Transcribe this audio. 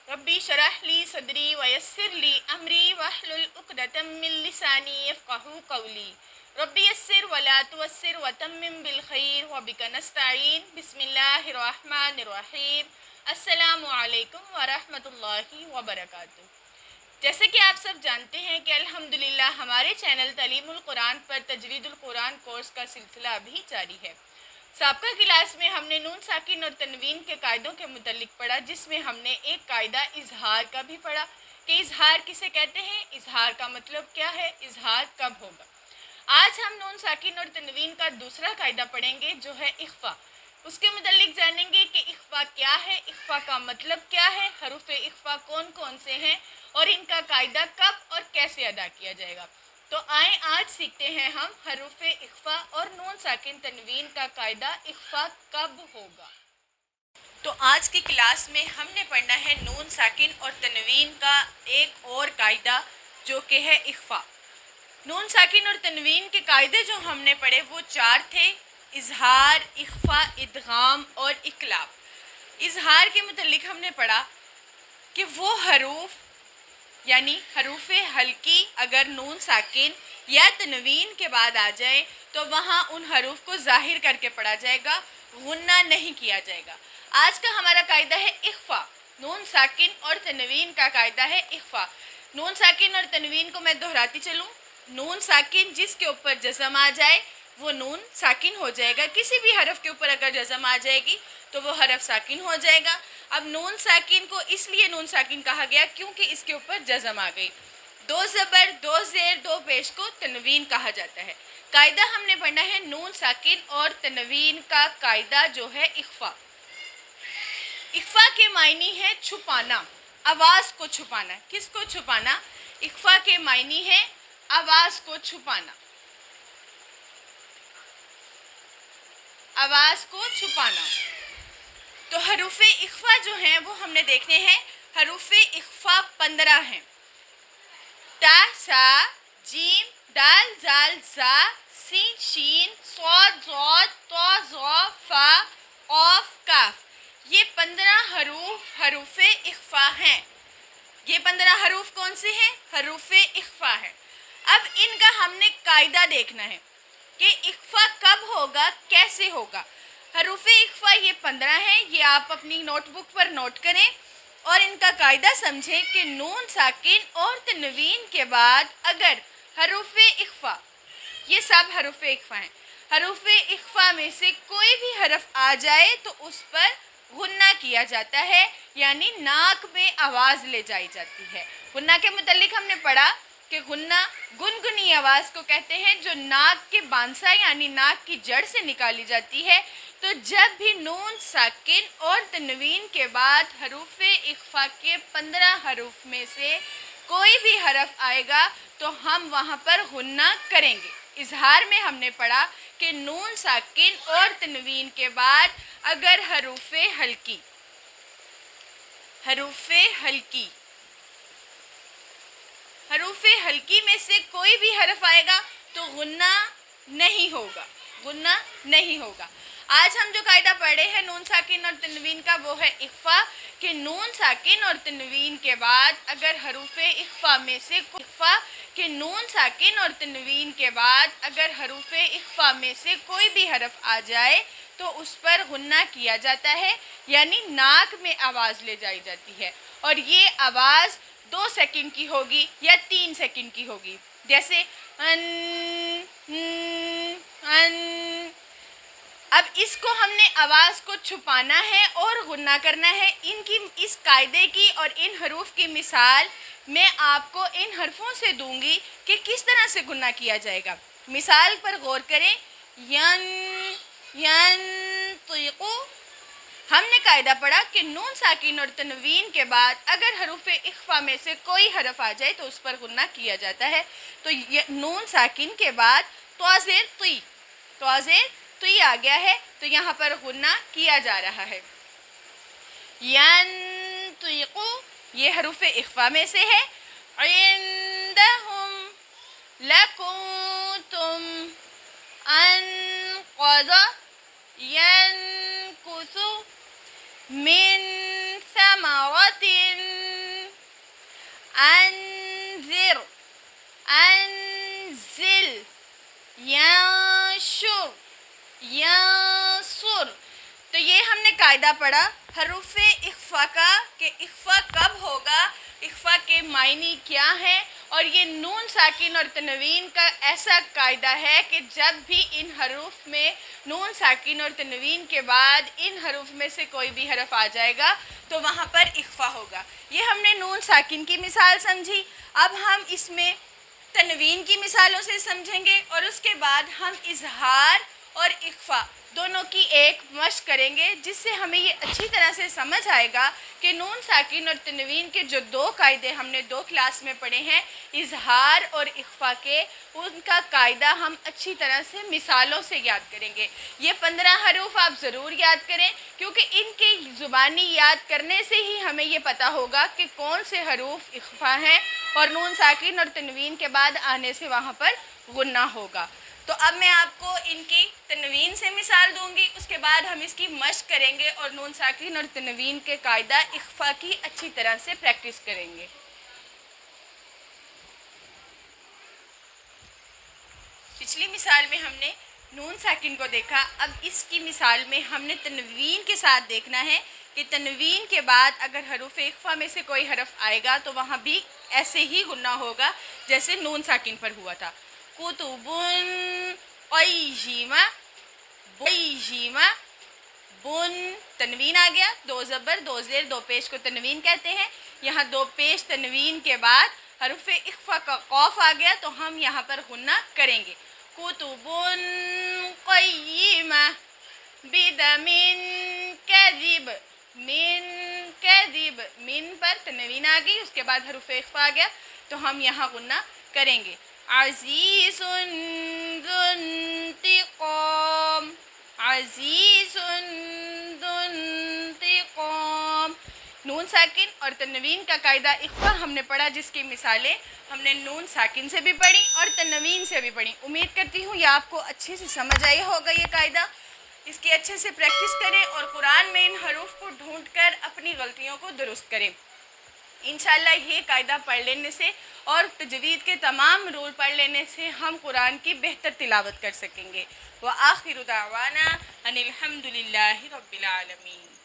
रब्बी शरह ली सदरी वयस्सिर ली अमरी वहलुल उक़दतम मिन लिसानी यफ़क़हू क़ौली रब्बी यस्सिर वला तुअस्सिर वतम्मिम बिल खैर व बिका नस्तईन बिस्मिल्लाहिर रहमानिर रहीम अस्सलामु अलैकुम व रहमतुल्लाहि व बरकातुहू। जैसे कि आप सब जानते हैं कि अल्हम्दुलिल्लाह हमारे चैनल तालीमुल कुरान पर तजवीदुल कुरान कोर्स का सिलसिला अभी जारी है। साबका क्लास में हमने नून साकिन और तनवीन के कायदों के मुतल्लिक पढ़ा, जिसमें हमने एक कायदा इजहार का भी पढ़ा कि इजहार किसे कहते हैं, इजहार का मतलब क्या है, इजहार कब होगा। आज हम नून साकिन और तनवीन का दूसरा कायदा पढ़ेंगे जो है इख्फा। उसके मुतल्लिक जानेंगे कि इख्फा क्या है, इख्फा का मतलब क्या है, हरूफ इख्फा कौन कौन से हैं और इनका कायदा कब और कैसे अदा किया जाएगा। तो आए आज सीखते हैं हम हरूफ इख्फा और नून साकिन तनवीन का कायदा इख्फा कब होगा। तो आज की क्लास में हमने पढ़ना है नून साकिन और तनवीन का एक और कायदा जो कि है इख्फा। नून साकिन और तनवीन के कायदे जो हमने पढ़े वो चार थे: इजहार, इख्फा, इदगाम और इकलाब। इजहार के मुतल्लिक हमने पढ़ा कि वो हरूफ यानी हरूफ हल्की अगर नून साकिन या तनवीन के बाद आ जाए तो वहाँ उन हरूफ को ज़ाहिर करके पढ़ा जाएगा, गुन्ना नहीं किया जाएगा। आज का हमारा कायदा है इख्फा। नून साकिन और तनवीन का कायदा है इख्फा। नून साकिन और तनवीन को मैं दोहराती चलूँ। नून साकिन जिसके ऊपर जज़म आ जाए वो नून साकिन हो जाएगा। किसी भी हरफ के ऊपर अगर जज़म आ जाएगी तो वो हरफ साकिन हो जाएगा। अब नून साकिन को इसलिए नून साकिन कहा गया क्योंकि इसके ऊपर जज़म आ गई। दो ज़बर, दो ज़ेर, दो पेश को तनवीन कहा जाता है। कायदा हमने पढ़ना है नून साकिन और तनवीन का कायदा जो है इख्फा। इख्फा के मायनी है छुपाना, आवाज़ को छुपाना। किसको छुपाना? इख्फा के मायनी है आवाज़ को छुपाना, आवाज़ को छुपाना। तो हरूफ इख्फा जो हैं वो हमने देखने हैं। हरूफ इख्फा 15 हैं। ता, सा, जीम, दाल, जाल, जा, सीन, शीन, सौद, ज़ौद, तो, ज़ौ, फा, औफ, काफ। ये 15 हरूफ इख्फा हैं। ये 15 हरूफ कौन से हैं? हरूफ इख्फा हैं। अब इनका हमने कायदा देखना है कि इख्फा कब होगा, कैसे होगा। हरूफ इख्फा ये 15 हैं। ये आप अपनी नोटबुक पर नोट करें और इनका कायदा समझें कि नून साकिन और तनवीन के बाद अगर हरूफ इख्फा, ये सब हरूफ इख्फा हैं, हरूफ इख्फा में से कोई भी हरफ आ जाए तो उस पर गुन्ना किया जाता है, यानी नाक में आवाज़ ले जाई जाती है। गुन्ना के मुतल्लिक हमने पढ़ा कि गुन्ना गुनगुनी आवाज़ को कहते हैं जो नाक के बांसा यानी नाक की जड़ से निकाली जाती है। तो जब भी नून साकिन और तनवीन के बाद हरूफ इख्फा के 15 हरूफ में से कोई भी हरफ आएगा तो हम वहाँ पर गुन्ना करेंगे। इजहार में हमने पढ़ा कि नून साकिन और तनवीन के बाद अगर हरूफ हल्की हरूफ हल्की में से कोई भी हरफ आएगा तो गुन्ना नहीं होगा, गुन्ना नहीं होगा। आज हम जो कायदा पढ़े हैं नून साकिन और तनवीन का वो है इख्फा, कि नून साकिन और तनवीन के बाद अगर हरूफ इख्फा में से कोई भी हरफ आ जाए तो उस पर गुन्ना किया जाता है, यानी नाक में आवाज़ ले जाई जाती है। और ये आवाज़ 2 सेकंड की होगी या 3 सेकंड की होगी, जैसे अन। अब इसको हमने आवाज़ को छुपाना है और गुन्ना करना है। इस कायदे की और इन हरूफ की मिसाल मैं आपको इन हरफों से दूंगी कि किस तरह से गुन्ना किया जाएगा। मिसाल पर गौर करें। यंतिकु, हमने कायदा पढ़ा कि नून साकिन और तनवीन के बाद अगर हरूफ इख्फा में से कोई हरफ आ जाए तो उस पर गुन्ना किया जाता है। तो नून साकिन के बाद तोज़ेर तुई आ गया है तो यहाँ पर गुन्ना किया जा रहा है। यंतिकु ये हरूफ इख्फा में से है। इंदहुम लकुंतुम अनक़द यनकुसु मिन समरतिन ینصر. تو یہ ہم نے قاعدہ پڑھا حروف اخفا کا کہ اخفا کب ہوگا، اخفا کے معنی کیا ہے، اور یہ نون ساکن اور تنوین کا ایسا قاعدہ ہے کہ جب بھی ان حروف میں نون ساکن اور تنوین کے بعد ان حروف میں سے کوئی بھی حرف آ جائے گا تو وہاں پر اخفا ہوگا. یہ ہم نے نون ساکن کی مثال سمجھی. اب ہم اس میں تنوین کی مثالوں سے سمجھیں گے اور اس کے بعد ہم اظہار اور اخفا دونوں کی ایک مشق کریں گے، جس سے ہمیں یہ اچھی طرح سے سمجھ آئے گا کہ نون ساکن اور تنوین کے جو دو قاعدے ہم نے 2 کلاس میں پڑھے ہیں، اظہار اور اخفا کے، ان کا قاعدہ ہم اچھی طرح سے مثالوں سے یاد کریں گے. یہ 15 حروف آپ ضرور یاد کریں، کیونکہ ان کے زبانی یاد کرنے سے ہی ہمیں یہ پتہ ہوگا کہ کون سے حروف اخفا ہیں اور نون ساکن اور تنوین کے بعد آنے سے وہاں پر غنہ ہوگا. تو اب میں آپ کو ان کی تنوین سے مثال دوں گی، اس کے بعد ہم اس کی مشق کریں گے اور نون ساکن اور تنوین کے قاعدہ اخفا کی اچھی طرح سے پریکٹس کریں گے. پچھلی مثال میں ہم نے نون ساکن کو دیکھا، اب اس کی مثال میں ہم نے تنوین کے ساتھ دیکھنا ہے کہ تنوین کے بعد اگر حروف اخفا میں سے کوئی حرف آئے گا تو وہاں بھی ایسے ہی غنہ ہوگا جیسے نون ساکن پر ہوا تھا. کتبن قیمہ، قیمہ، بن تنوین آ گیا، 2 زبر 2 زیر 2 پیش کو تنوین کہتے ہیں. یہاں 2 پیش تنوین کے بعد حروف اخفا کا قوف آ گیا تو ہم یہاں پر غنہ کریں گے. کتبن قیمہ بدم کذب، من کذب، من پر تنوین آ گئی، اس کے بعد حروف اخفا آ گیا تو ہم یہاں غنہ کریں گے. عزیز ذو انتقام، عزیز ذو انتقام. نون ساکن اور تنوین کا قاعدہ اخفا ہم نے پڑھا، جس کی مثالیں ہم نے نون ساکن سے بھی پڑھی اور تنوین سے بھی پڑھی. امید کرتی ہوں یہ آپ کو اچھے سے سمجھ آئی ہوگا یہ قاعدہ. اس کی اچھے سے پریکٹس کریں اور قرآن میں ان حروف کو ڈھونڈ کر اپنی غلطیوں کو درست کریں. انشاءاللہ یہ قاعدہ پڑھ لینے سے اور تجوید کے تمام رول پڑھ لینے سے ہم قرآن کی بہتر تلاوت کر سکیں گے. وآخر دعوانا ان الحمد للہ رب العالمین.